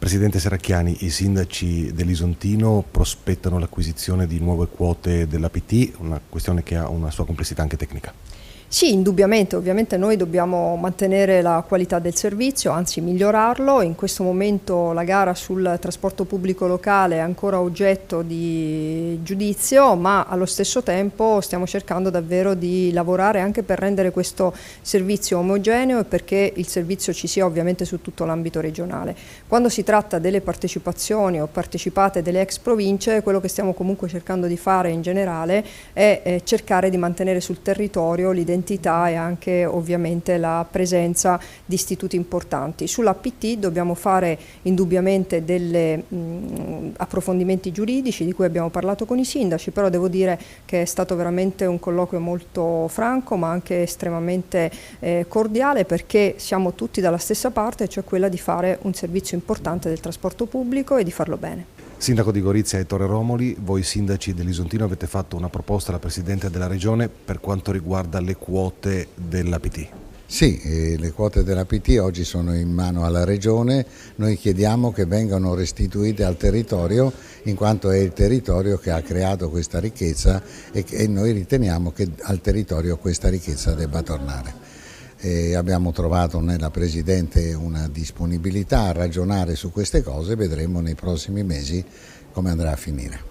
Presidente Serracchiani, i sindaci dell'Isontino prospettano l'acquisizione di nuove quote dell'APT, una questione che ha una sua complessità anche tecnica. Sì, indubbiamente, ovviamente noi dobbiamo mantenere la qualità del servizio, anzi migliorarlo. In questo momento la gara sul trasporto pubblico locale è ancora oggetto di giudizio, ma allo stesso tempo stiamo cercando davvero di lavorare anche per rendere questo servizio omogeneo e perché il servizio ci sia ovviamente su tutto l'ambito regionale. Quando si tratta delle partecipazioni o partecipate delle ex province, quello che stiamo comunque cercando di fare in generale è cercare di mantenere sul territorio l'identità e anche ovviamente la presenza di istituti importanti. Sull'APT dobbiamo fare indubbiamente degli approfondimenti giuridici di cui abbiamo parlato con i sindaci, però devo dire che è stato veramente un colloquio molto franco ma anche estremamente cordiale, perché siamo tutti dalla stessa parte, cioè quella di fare un servizio importante del trasporto pubblico e di farlo bene. Sindaco di Gorizia Ettore Romoli, voi sindaci dell'Isontino avete fatto una proposta alla Presidente della Regione per quanto riguarda le quote dell'APT. Sì, le quote dell'APT oggi sono in mano alla Regione, noi chiediamo che vengano restituite al territorio in quanto è il territorio che ha creato questa ricchezza e noi riteniamo che al territorio questa ricchezza debba tornare. Abbiamo trovato nella Presidente una disponibilità a ragionare su queste cose, vedremo nei prossimi mesi come andrà a finire.